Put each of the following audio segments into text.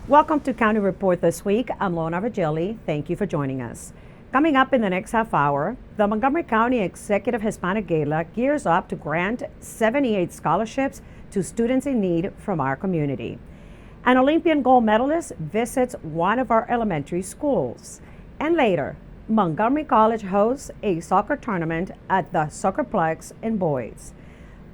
Welcome to County Report this week. I'm Lorna Virgili. Thank you for joining us. Coming up in the next half hour, the Montgomery County Executive Hispanic Gala gears up to grant 78 scholarships to students in need from our community. An Olympian gold medalist visits one of our elementary schools. And later, Montgomery College hosts a soccer tournament at the SoccerPlex in Boys.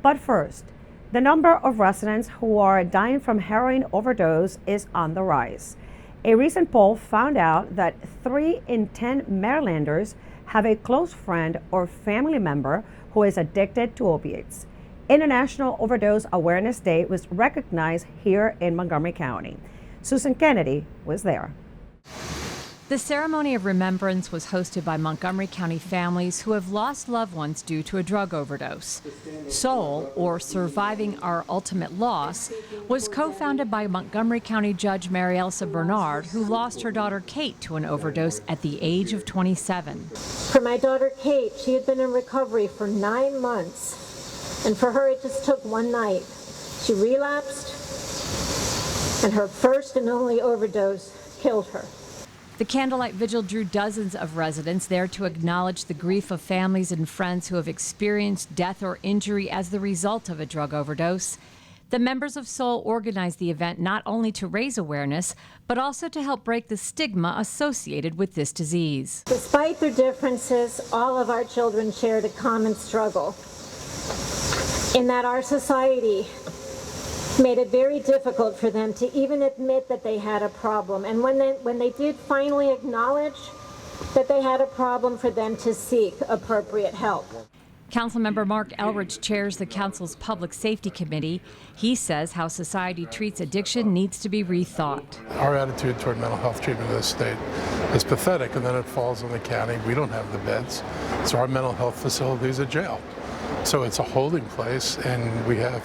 But first, the number of residents who are dying from heroin overdose is on the rise. A recent poll found out that 3 in 10 Marylanders have a close friend or family member who is addicted to opiates. International Overdose Awareness Day was recognized here in Montgomery County. Susan Kennedy was there. The ceremony of remembrance was hosted by Montgomery County families who have lost loved ones due to a drug overdose. SOUL, or Surviving Our Ultimate Loss, was co-founded by Montgomery County Judge Mary Elsa Bernard, who lost her daughter Kate to an overdose at the age of 27. For my daughter Kate, she had been in recovery for 9 months, and for her it just took one night. She relapsed, and her first and only overdose killed her. The candlelight vigil drew dozens of residents there to acknowledge the grief of families and friends who have experienced death or injury as the result of a drug overdose. The members of SOUL organized the event not only to raise awareness, but also to help break the stigma associated with this disease. Despite their differences, all of our children shared a common struggle in that our society made it very difficult for them to even admit that they had a problem. And when they did finally acknowledge that they had a problem, for them to seek appropriate help. Councilmember Mark Elrich chairs the council's Public Safety Committee. He says how society treats addiction needs to be rethought. Our attitude toward mental health treatment in this state is pathetic, and then it falls on the county. We don't have the beds, so our mental health facility is a jail. So it's a holding place, and we have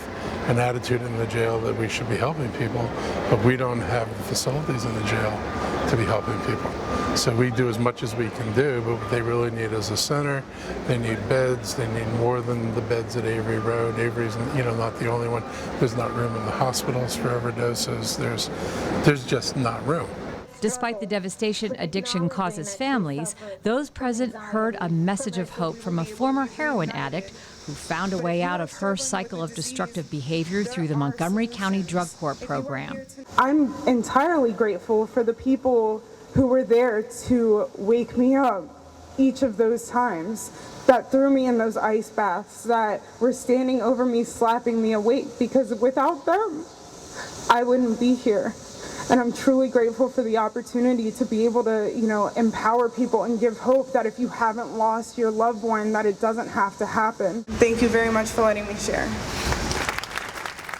an attitude in the jail that we should be helping people, but we don't have the facilities in the jail to be helping people. So we do as much as we can do, but what they really need is a center. They need beds. They need more than the beds at Avery Road. Avery's, not the only one. There's not room in the hospitals for overdoses. There's just not room. Despite the devastation addiction causes families, those present heard a message of hope from a former heroin addict who found a way out of her cycle of destructive behavior through the Montgomery County Drug Court program. I'm entirely grateful for the people who were there to wake me up each of those times, that threw me in those ice baths, that were standing over me, slapping me awake, because without them, I wouldn't be here. And I'm truly grateful for the opportunity to be able to, empower people and give hope that if you haven't lost your loved one, that it doesn't have to happen. Thank you very much for letting me share.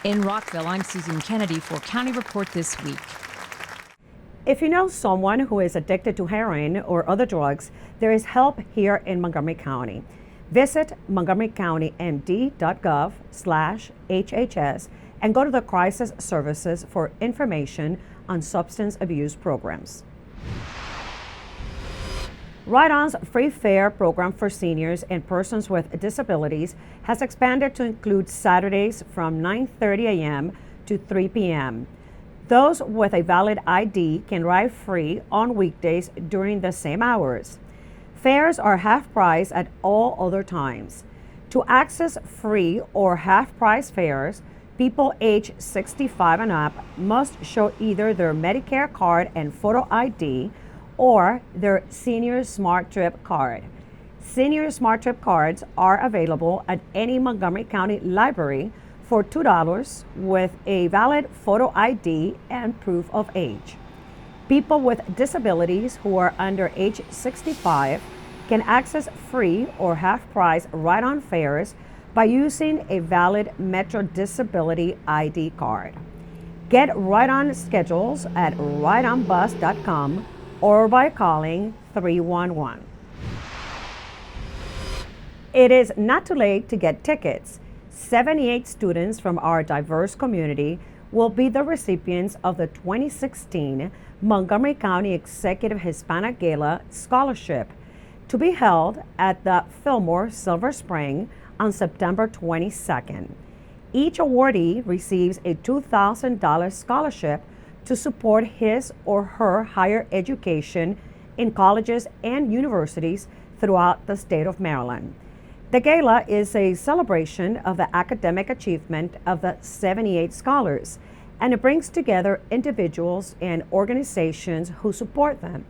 In Rockville, I'm Susan Kennedy for County Report This Week. If you know someone who is addicted to heroin or other drugs, there is help here in Montgomery County. Visit montgomerycountymd.gov/HHS and go to the Crisis Services for information on substance abuse programs. Ride-On's free fare program for seniors and persons with disabilities has expanded to include Saturdays from 9:30 a.m. to 3 p.m. Those with a valid ID can ride free on weekdays during the same hours. Fares are half price at all other times. To access free or half-price fares, people age 65 and up must show either their Medicare card and photo ID or their Senior Smart Trip card. Senior Smart Trip cards are available at any Montgomery County library for $2 with a valid photo ID and proof of age. People with disabilities who are under age 65 can access free or half-price ride-on fares by using a valid Metro Disability ID card. Get ride-on schedules at rideonbus.com or by calling 311. It is not too late to get tickets. 78 students from our diverse community will be the recipients of the 2016 Montgomery County Executive Hispanic Gala Scholarship, to be held at the Fillmore Silver Spring on September 22nd. Each awardee receives a $2,000 scholarship to support his or her higher education in colleges and universities throughout the state of Maryland. The gala is a celebration of the academic achievement of the 78 scholars, and it brings together individuals and organizations who support them.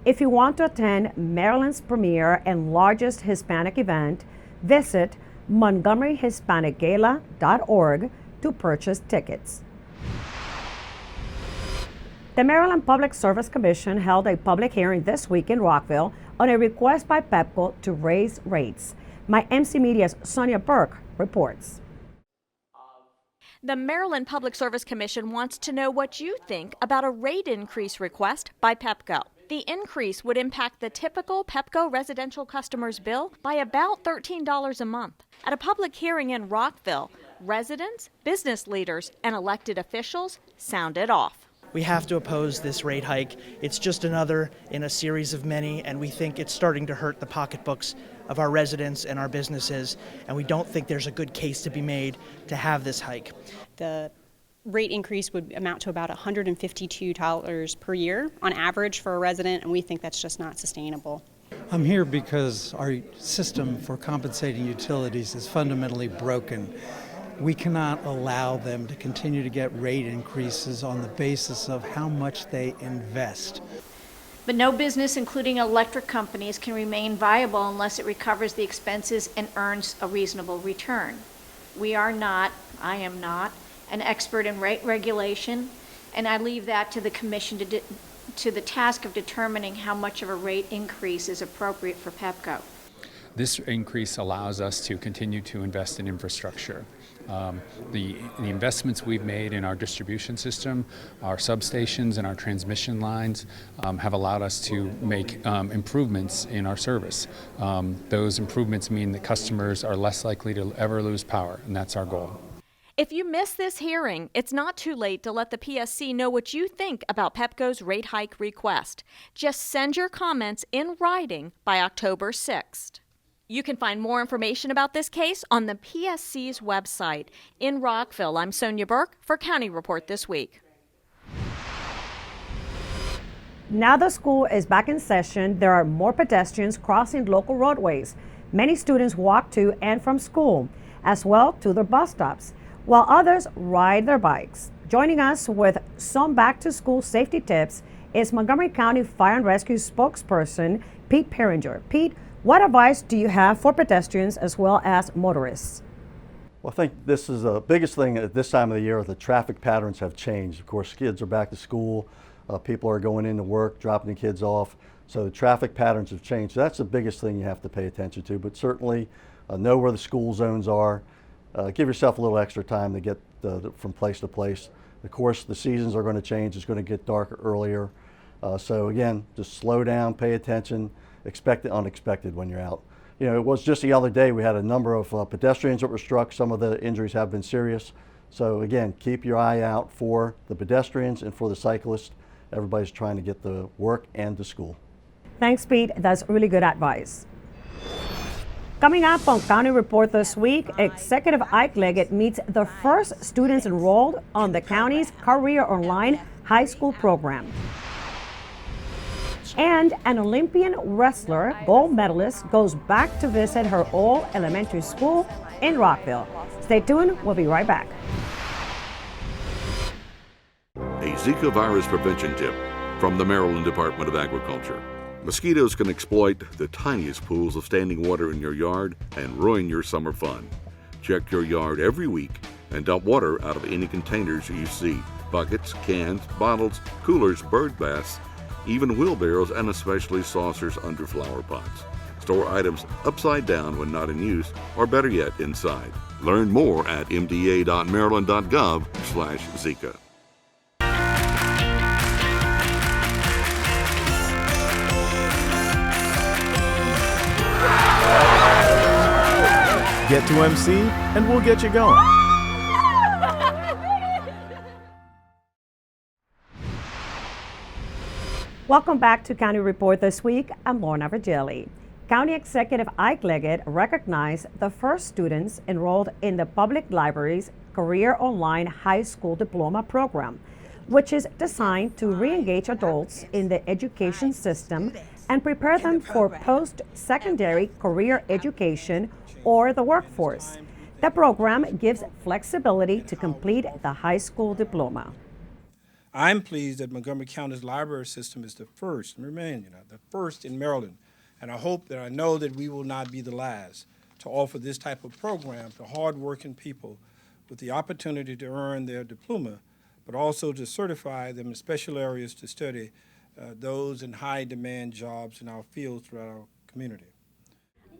If you want to attend Maryland's premier and largest Hispanic event, visit montgomeryhispanicgala.org to purchase tickets. The Maryland Public Service Commission held a public hearing this week in Rockville on a request by PEPCO to raise rates. My MC Media's Sonia Burke reports. The Maryland Public Service Commission wants to know what you think about a rate increase request by PEPCO. The increase would impact the typical PEPCO residential customer's bill by about $13 a month. At a public hearing in Rockville, residents, business leaders, and elected officials sounded off. We have to oppose this rate hike. It's just another in a series of many, and we think it's starting to hurt the pocketbooks of our residents and our businesses, and we don't think there's a good case to be made to have this hike. The rate increase would amount to about $152 per year on average for a resident, and we think that's just not sustainable. I'm here because our system for compensating utilities is fundamentally broken. We cannot allow them to continue to get rate increases on the basis of how much they invest. But no business, including electric companies, can remain viable unless it recovers the expenses and earns a reasonable return. I am not, an expert in rate regulation, and I leave that to the Commission to the task of determining how much of a rate increase is appropriate for PEPCO. This increase allows us to continue to invest in infrastructure. The investments we've made in our distribution system, our substations and our transmission lines have allowed us to make improvements in our service. Those improvements mean that customers are less likely to ever lose power, and that's our goal. If you missed this hearing, it's not too late to let the PSC know what you think about PEPCO's rate hike request. Just send your comments in writing by October 6th. You can find more information about this case on the PSC's website. In Rockville, I'm Sonia Burke for County Report This Week. Now the school is back in session, there are more pedestrians crossing local roadways. Many students walk to and from school, as well to their bus stops, while others ride their bikes. Joining us with some back-to-school safety tips is Montgomery County Fire and Rescue spokesperson Pete Perringer. Pete, what advice do you have for pedestrians as well as motorists? Well, I think this is the biggest thing at this time of the year. The traffic patterns have changed. Of course, kids are back to school. People are going into work, dropping the kids off. So the traffic patterns have changed. So that's the biggest thing you have to pay attention to. But certainly know where the school zones are. Give yourself a little extra time to get from place to place. Of course, the seasons are going to change. It's going to get darker earlier. So again, just slow down, pay attention. Expect the unexpected when you're out. You know, it was just the other day we had a number of pedestrians that were struck. Some of the injuries have been serious. So again, keep your eye out for the pedestrians and for the cyclists. Everybody's trying to get to work and to school. Thanks, Pete. That's really good advice. Coming up on County Report This Week, Executive Ike Leggett meets the first students enrolled on the county's Career Online high school program. And an Olympian wrestler, gold medalist, goes back to visit her old elementary school in Rockville. Stay tuned, we'll be right back. A Zika virus prevention tip from the Maryland Department of Agriculture. Mosquitoes can exploit the tiniest pools of standing water in your yard and ruin your summer fun. Check your yard every week and dump water out of any containers you see. Buckets, cans, bottles, coolers, bird baths, even wheelbarrows, and especially saucers under flower pots. Store items upside down when not in use, or better yet, inside. Learn more at mda.maryland.gov/Zika. Get to MC and we'll get you going. Welcome back to County Report This Week. I'm Lorna Virgili. County Executive Ike Leggett recognized the first students enrolled in the Public Library's Career Online High School Diploma program. which is designed to re-engage adults in the education system and prepare them for post-secondary career education or the workforce. The program gives flexibility to complete the high school diploma. I'm pleased that Montgomery County's library system is the first, the first in Maryland, and I know that we will not be the last to offer this type of program to hardworking people with the opportunity to earn their diploma, but also to certify them in special areas to study those in high-demand jobs in our fields throughout our community.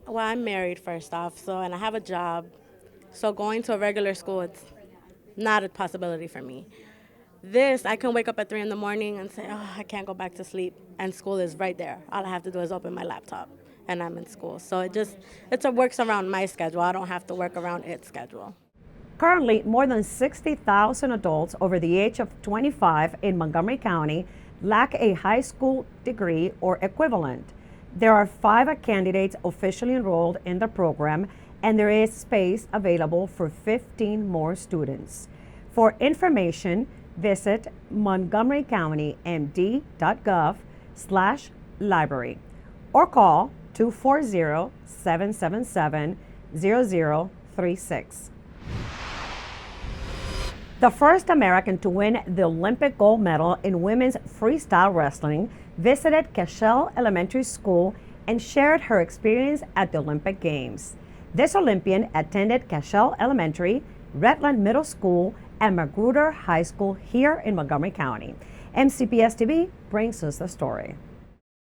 Well, I'm married first off, and I have a job, so going to a regular school, it's not a possibility for me. This, I can wake up at 3 in the morning and say, oh, I can't go back to sleep, and school is right there. All I have to do is open my laptop, and I'm in school. So it works around my schedule. I don't have to work around its schedule. Currently, more than 60,000 adults over the age of 25 in Montgomery County lack a high school degree or equivalent. There are 5 candidates officially enrolled in the program, and there is space available for 15 more students. For information, visit montgomerycountymd.gov/library or call 240-777-0036. The first American to win the Olympic gold medal in women's freestyle wrestling visited Cashell Elementary School and shared her experience at the Olympic Games. This Olympian attended Cashell Elementary, Redland Middle School, and Magruder High School here in Montgomery County. MCPS TV brings us the story.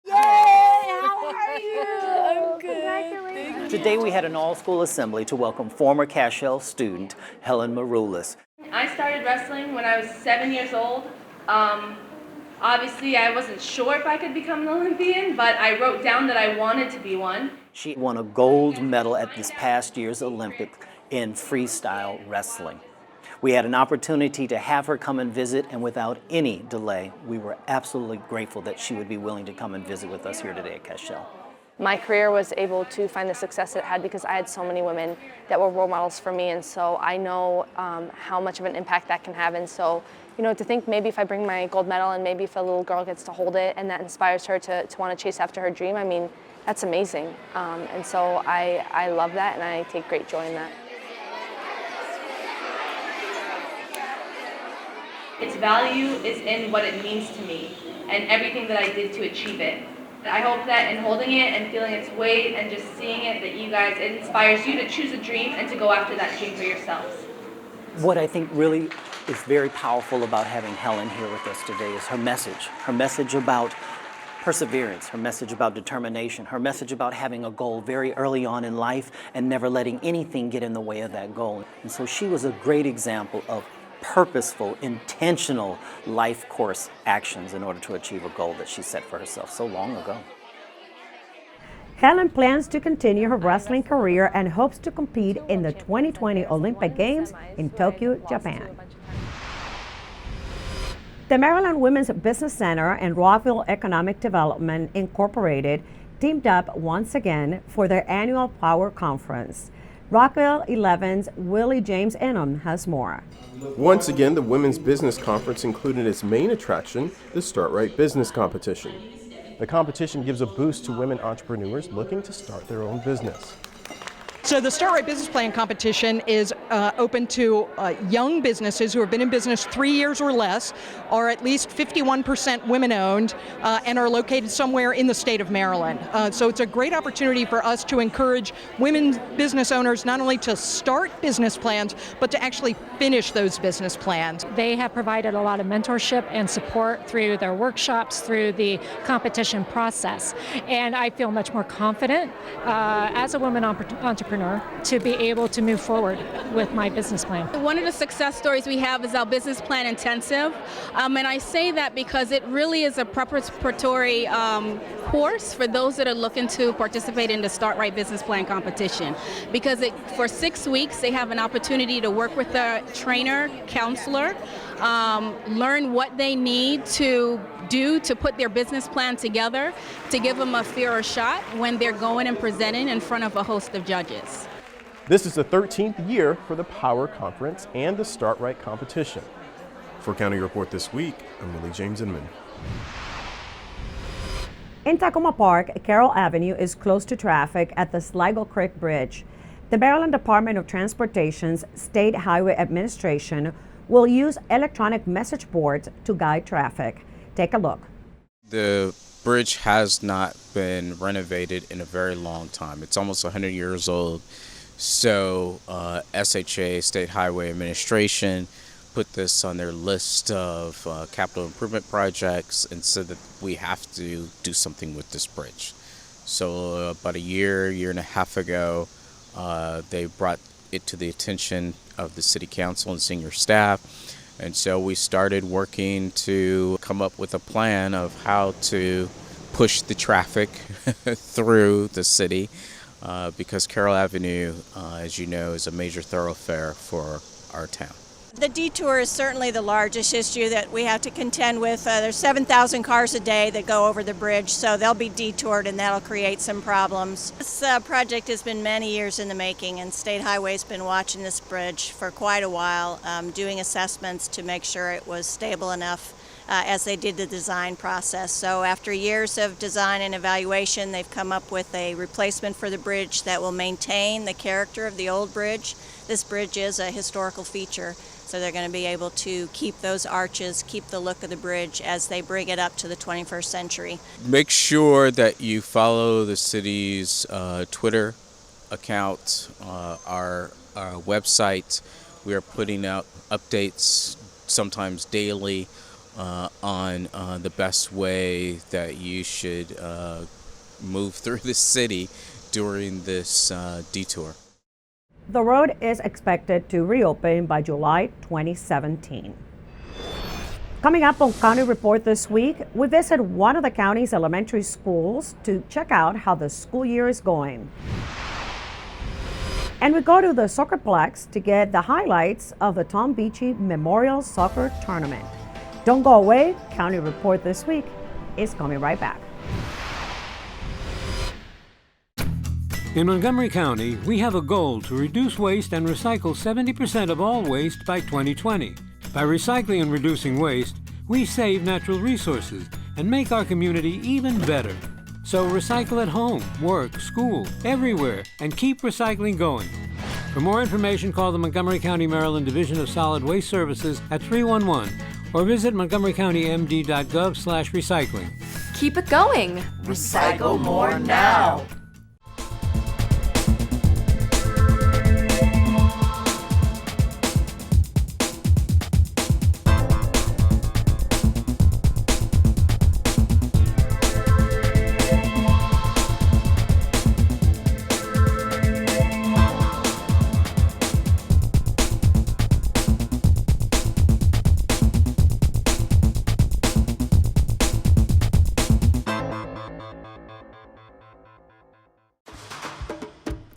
Yay! How are you? I'm good. Today we had an all-school assembly to welcome former Cashell student Helen Maroulis. I started wrestling when I was 7 years old. Obviously, I wasn't sure if I could become an Olympian, but I wrote down that I wanted to be one. She won a gold medal at this past year's Olympics in freestyle wrestling. We had an opportunity to have her come and visit, and without any delay, we were absolutely grateful that she would be willing to come and visit with us here today at Cashell. My career was able to find the success it had because I had so many women that were role models for me, and so I know how much of an impact that can have. And so, to think maybe if I bring my gold medal and maybe if a little girl gets to hold it and that inspires her to want to chase after her dream, I mean, that's amazing. And so I love that, and I take great joy in that. Its value is in what it means to me and everything that I did to achieve it. I hope that in holding it and feeling its weight and just seeing it, that you guys, it inspires you to choose a dream and to go after that dream for yourselves. What I think really is very powerful about having Helen here with us today is her message about perseverance, her message about determination, her message about having a goal very early on in life and never letting anything get in the way of that goal. And so she was a great example of purposeful, intentional life course actions in order to achieve a goal that she set for herself so long ago. Helen plans to continue her wrestling career and hopes to compete in the 2020 Olympic Games in Tokyo, Japan. The Maryland Women's Business Center and Rockville Economic Development Incorporated teamed up once again for their annual Power Conference. Rockville 11's Willie James Inham has more. Once again, the Women's Business Conference included its main attraction, the Start Right Business Competition. The competition gives a boost to women entrepreneurs looking to start their own business. So the Start Right Business Plan competition is open to young businesses who have been in business 3 years or less, are at least 51% women-owned, and are located somewhere in the state of Maryland. So it's a great opportunity for us to encourage women business owners not only to start business plans, but to actually finish those business plans. They have provided a lot of mentorship and support through their workshops, through the competition process. And I feel much more confident as a woman entrepreneur to be able to move forward with my business plan. One of the success stories we have is our business plan intensive, and I say that because it really is a preparatory course for those that are looking to participate in the Start Right Business Plan competition, because for 6 weeks they have an opportunity to work with a trainer, counselor, learn what they need to do to put their business plan together to give them a fairer shot when they're going and presenting in front of a host of judges. This is the 13th year for the Power Conference and the Start Right competition. For County Report This Week, I'm Willie James Inman. In Tacoma Park, Carroll Avenue is closed to traffic at the Sligo Creek Bridge. The Maryland Department of Transportation's State Highway Administration will use electronic message boards to guide traffic. Take a look. The bridge has not been renovated in a very long time. It's almost 100 years old. So SHA, State Highway Administration, put this on their list of capital improvement projects and said that we have to do something with this bridge. So about a year and a half ago, they brought it to the attention of the City Council and senior staff. And so we started working to come up with a plan of how to push the traffic through the city because Carroll Avenue, as you know, is a major thoroughfare for our town. The detour is certainly the largest issue that we have to contend with. There's 7,000 cars a day that go over the bridge, so they'll be detoured and that'll create some problems. This project has been many years in the making, and State Highway's been watching this bridge for quite a while, doing assessments to make sure it was stable enough as they did the design process. So after years of design and evaluation, they've come up with a replacement for the bridge that will maintain the character of the old bridge. This bridge is a historical feature, so they're going to be able to keep those arches, keep the look of the bridge as they bring it up to the 21st century. Make sure that you follow the city's Twitter account, our website. We are putting out updates sometimes daily on the best way that you should move through the city during this detour. The road is expected to reopen by July 2017. Coming up on County Report this week, we visit one of the county's elementary schools to check out how the school year is going. And we go to the SoccerPlex to get the highlights of the Tom Beachy Memorial Soccer Tournament. Don't go away. County Report this week is coming right back. In Montgomery County, we have a goal to reduce waste and recycle 70% of all waste by 2020. By recycling and reducing waste, we save natural resources and make our community even better. So recycle at home, work, school, everywhere, and keep recycling going. For more information, call the Montgomery County, Maryland Division of Solid Waste Services at 311 or visit montgomerycountymd.gov/recycling. Keep it going. Recycle more now.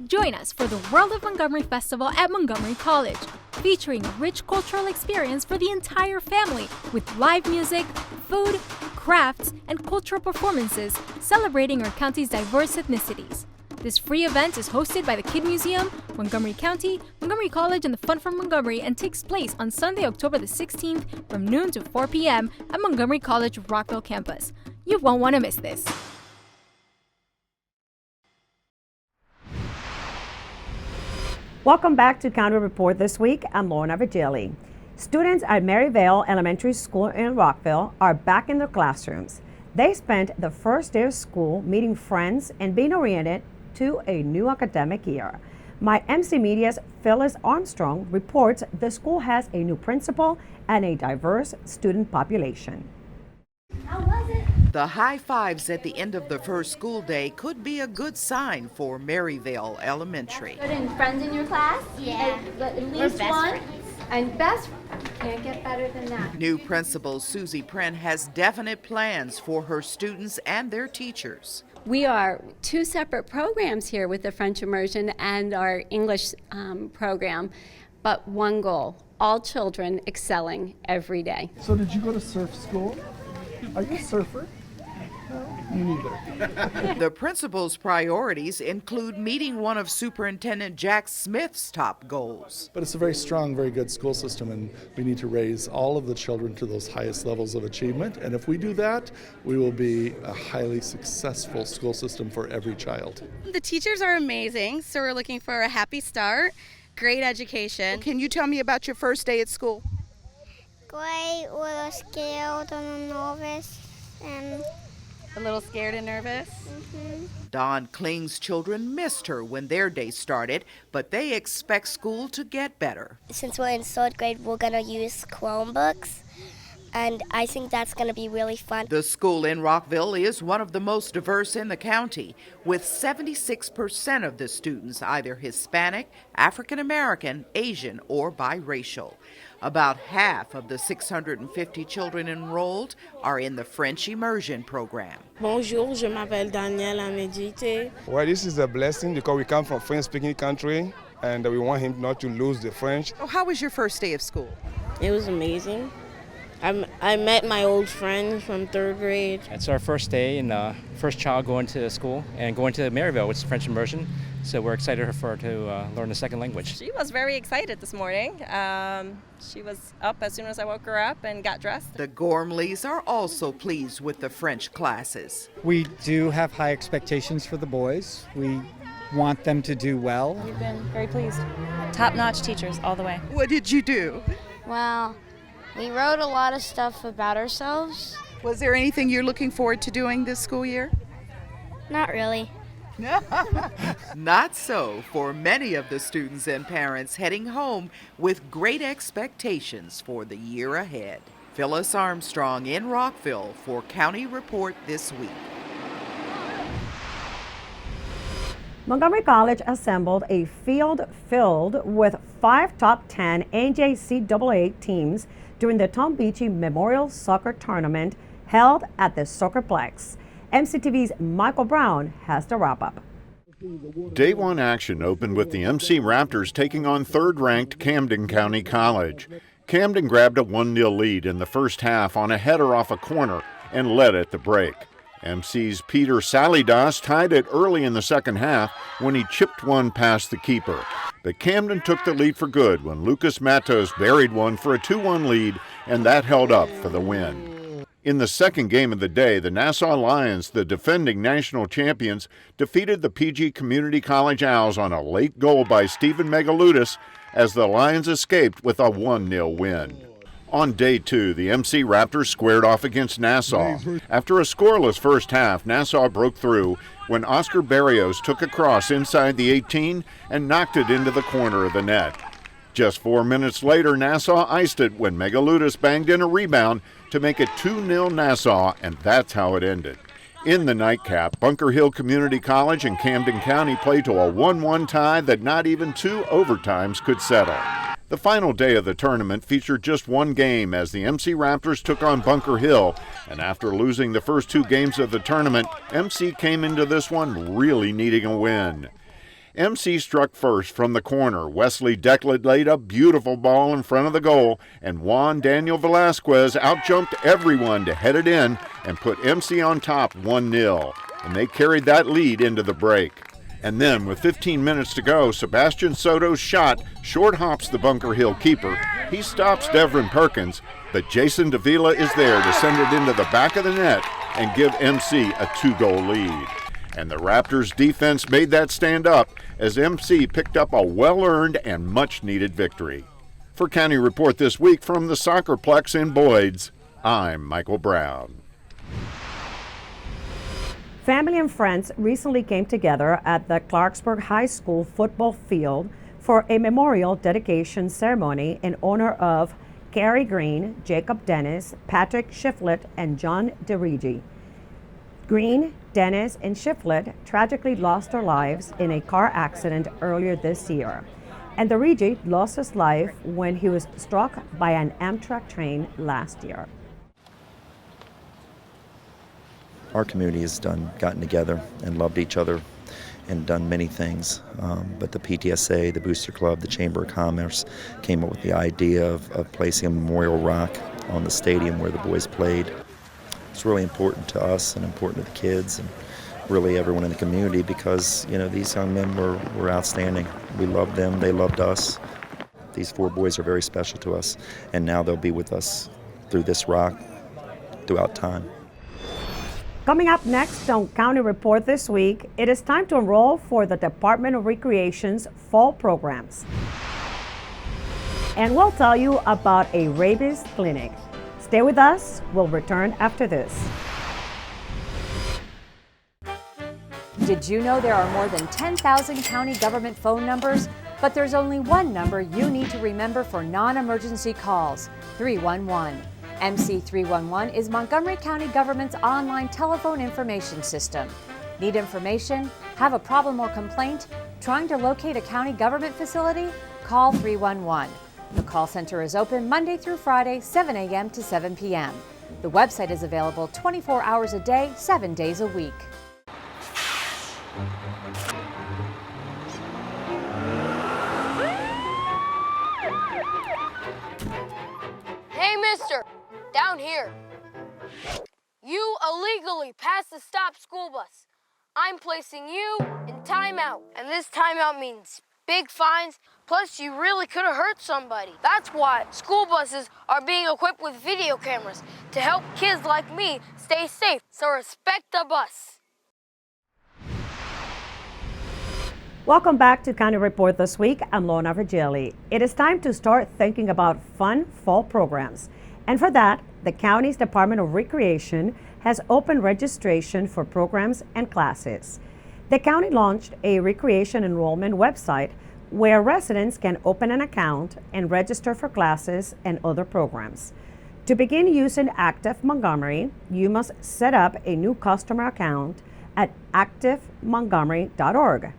Join us for the World of Montgomery Festival at Montgomery College, featuring a rich cultural experience for the entire family with live music, food, crafts, and cultural performances celebrating our county's diverse ethnicities. This free event is hosted by the Kid Museum, Montgomery County, Montgomery College, and the Fun for Montgomery, and takes place on Sunday, October the 16th from noon to 4 p.m. at Montgomery College Rockville campus. You won't want to miss this. Welcome back to County Report this week. I'm Lorna Virgili. Students at Maryvale Elementary School in Rockville are back in their classrooms. They spent the first day of school meeting friends and being oriented to a new academic year. My MC Media's Phyllis Armstrong reports the school has a new principal and a diverse student population. How was it? The high fives at the end of the first school day could be a good sign for Maryvale Elementary. Good, and friends in your class? Yeah. At least one? And best, can't get better than that. New principal Susie Pren has definite plans for her students and their teachers. We are two separate programs here with the French immersion and our English program, but one goal, all children excelling every day. So did you go to surf school? Are you a surfer? The principal's priorities include meeting one of Superintendent Jack Smith's top goals. But it's a very strong, very good school system, and we need to raise all of the children to those highest levels of achievement. And if we do that, we will be a highly successful school system for every child. The teachers are amazing, so we're looking for a happy start, great education. Can you tell me about your first day at school? Great, a little scared and nervous, and a little scared and nervous. Dawn Kling's children missed her when their day started, but they expect school to get better. Since we're in third grade, we're going to use Chromebooks, and I think that's going to be really fun. The school in Rockville is one of the most diverse in the county, with 76% of the students either Hispanic, African American, Asian, or biracial. About half of the 650 children enrolled are in the French immersion program. Bonjour, je m'appelle Danielle Amedjite. Well, this is a blessing because we come from a French-speaking country, and we want him not to lose the French. Oh, how was your first day of school? It was amazing. I met my old friends from third grade. It's our first day and first child going to school and going to Maryville, which is French immersion. So we're excited for her to learn a second language. She was very excited this morning. She was up as soon as I woke her up and got dressed. The Gormleys are also pleased with the French classes. We do have high expectations for the boys. We want them to do well. We've been very pleased. Top-notch teachers all the way. What did you do? Well, we wrote a lot of stuff about ourselves. Was there anything you're looking forward to doing this school year? Not really. Not so for many of the students and parents heading home with great expectations for the year ahead. Phyllis Armstrong in Rockville for County Report This Week. Montgomery College assembled a field filled with 5 top 10 NJCAA teams during the Tom Beachy Memorial Soccer Tournament held at the SoccerPlex. MCTV's Michael Brown has the wrap-up. Day one action opened with the MC Raptors taking on third-ranked Camden County College. Camden grabbed a 1-0 lead in the first half on a header off a corner and led at the break. MC's Peter Salidas tied it early in the second half when he chipped one past the keeper. But Camden took the lead for good when Lucas Matos buried one for a 2-1 lead, and that held up for the win. In the second game of the day, the Nassau Lions, the defending national champions, defeated the PG Community College Owls on a late goal by Stephen Megaludis as the Lions escaped with a 1-0 win. On day two, the MC Raptors squared off against Nassau. After a scoreless first half, Nassau broke through when Oscar Barrios took a cross inside the 18 and knocked it into the corner of the net. Just 4 minutes later, Nassau iced it when Megaludis banged in a rebound to make it 2-0 Nassau, and that's how it ended. In the nightcap, Bunker Hill Community College and Camden County played to a 1-1 tie that not even 2 overtimes could settle. The final day of the tournament featured just one game as the MC Raptors took on Bunker Hill, and after losing the first 2 games of the tournament, MC came into this one really needing a win. MC struck first from the corner. Wesley Declet laid a beautiful ball in front of the goal, and Juan Daniel Velasquez outjumped everyone to head it in and put MC on top 1-0, and they carried that lead into the break. And then, with 15 minutes to go, Sebastian Soto's shot short hops the Bunker Hill keeper. He stops Devrin Perkins, but Jason Davila is there to send it into the back of the net and give MC a 2-goal lead. And the Raptors' defense made that stand up as MC picked up a well-earned and much-needed victory. For County Report This Week from the SoccerPlex in Boyd's, I'm Michael Brown. Family and friends recently came together at the Clarksburg High School football field for a memorial dedication ceremony in honor of Carrie Green, Jacob Dennis, Patrick Shiflett, and John DeRigi. Green, Dennis, and Shiflett tragically lost their lives in a car accident earlier this year. And DeRigi lost his life when he was struck by an Amtrak train last year. Our community has gotten together and loved each other and done many things. But the PTSA, the Booster Club, the Chamber of Commerce came up with the idea of placing a memorial rock on the stadium where the boys played. It's really important to us and important to the kids and really everyone in the community because, these young men were outstanding. We loved them. They loved us. These 4 boys are very special to us, and now they'll be with us through this rock throughout time. Coming up next on County Report this week, it is time to enroll for the Department of Recreation's fall programs. And we'll tell you about a rabies clinic. Stay with us. We'll return after this. Did you know there are more than 10,000 county government phone numbers? But there's only one number you need to remember for non-emergency calls, 311. MC 311 is Montgomery County government's online telephone information system. Need information? Have a problem or complaint? Trying to locate a county government facility? Call 311. The call center is open Monday through Friday, 7 a.m. to 7 p.m. The website is available 24 hours a day, 7 days a week. Hey, mister, down here. You illegally passed the stop school bus. I'm placing you in timeout, and this timeout means big fines, plus you really could have hurt somebody. That's why school buses are being equipped with video cameras to help kids like me stay safe, so respect the bus. Welcome back to County Report this week. I'm Lorna Virgili. It is time to start thinking about fun fall programs. And for that, the county's Department of Recreation has opened registration for programs and classes. The county launched a recreation enrollment website where residents can open an account and register for classes and other programs. To begin using Active Montgomery, you must set up a new customer account at activemontgomery.org.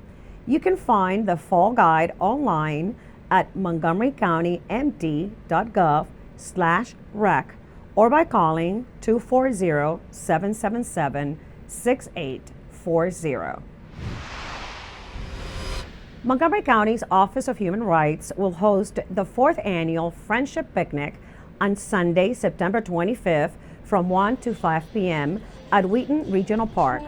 You can find the fall guide online at montgomerycountymd.gov/rec or by calling 240-777-6840. Montgomery County's Office of Human Rights will host the 4th annual Friendship Picnic on Sunday, September 25th from 1 to 5 p.m. at Wheaton Regional Park.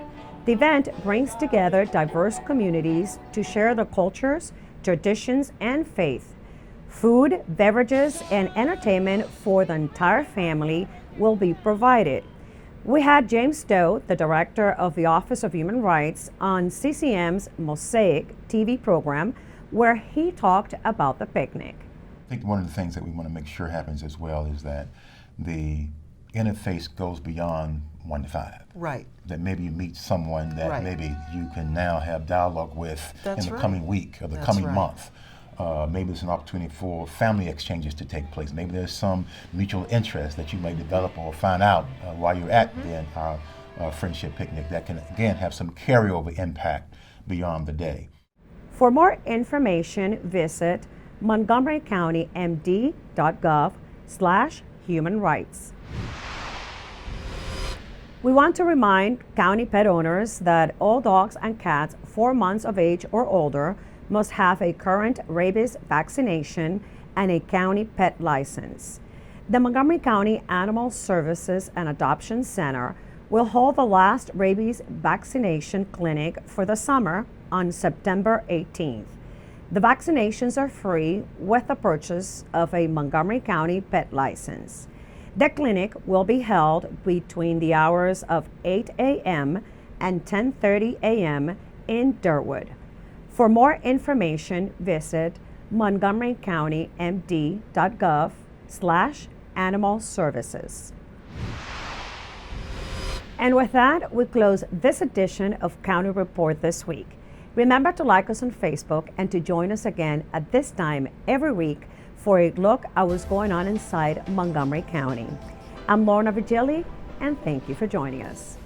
The event brings together diverse communities to share their cultures, traditions, and faith. Food, beverages, and entertainment for the entire family will be provided. We had James Stowe, the director of the Office of Human Rights, on CCM's Mosaic TV program, where he talked about the picnic. I think one of the things that we want to make sure happens as well is that the interface goes beyond 1 to 5. Right. That maybe you meet someone that Right. maybe you can now have dialogue with That's in the right. coming week or the That's coming right. month. Maybe there's an opportunity for family exchanges to take place. Maybe there's some mutual interest that you may develop or find out while you're at the friendship picnic that can, again, have some carryover impact beyond the day. For more information, visit montgomerycountymd.gov/human rights. We want to remind county pet owners that all dogs and cats 4 months of age or older must have a current rabies vaccination and a county pet license. The Montgomery County Animal Services and Adoption Center will hold the last rabies vaccination clinic for the summer on September 18th. The vaccinations are free with the purchase of a Montgomery County pet license. The clinic will be held between the hours of 8 a.m. and 10:30 a.m. in Durwood. For more information, visit montgomerycountymd.gov/animal services. And with that, we close this edition of County Report this week. Remember to like us on Facebook and to join us again at this time every week for a look at what's going on inside Montgomery County. I'm Lorna Virgili, and thank you for joining us.